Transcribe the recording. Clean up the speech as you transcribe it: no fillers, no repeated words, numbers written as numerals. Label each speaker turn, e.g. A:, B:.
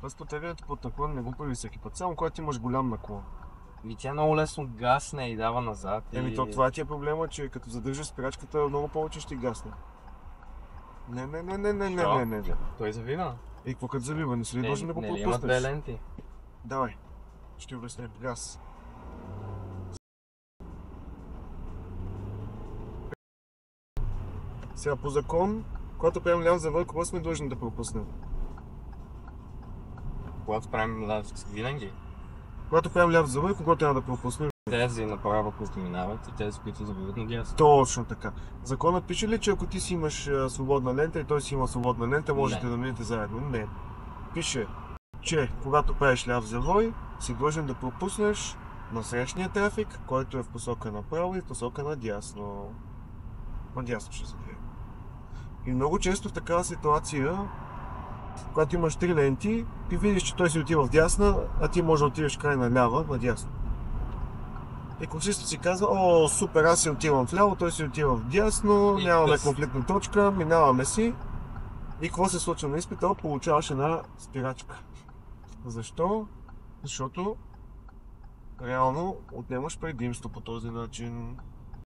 A: Разпотеглянето под наклон не го прави всеки път, само когато имаш голям наклон.
B: И тя много лесно гасне и дава назад.
A: То това ти е проблема, че като задържаш спирачката, много повече ще гасне. Не.
B: Той завива.
A: И какво като завива? Не си ли должен да го пропуснеш?
B: Има две ленти.
A: Давай, ще обясня. Газ. Сега по закон, когато правим ляв завой, какво сме длъжни да пропуснем?
B: Когато правим ляв винаги.
A: Когато правим ляв завой, кого трябва да пропуснем?
B: Тези направо, които минават и тези, които завиват надясно.
A: Точно така. Законът пише ли, че ако ти си имаш свободна лента и той си има свободна лента, можете да минете заедно? Не. Пише, че когато правиш ляв завой, си длъжен да пропуснеш насрещния трафик, който е в посока направо и в посока надясно. Надясно ще се движи. И много често в такава ситуация, когато имаш три ленти, ти видиш, че той си отива в дясна, а ти може да отидеш край налява, надясно. И консистът си казва, о, супер, аз си отивам вляво, той си отива в дясно, нямаме конфликтна точка, минаваме си. И какво се случва на изпита? Получаваш една спирачка. Защо? Защото реално отнемаш предимство по този начин.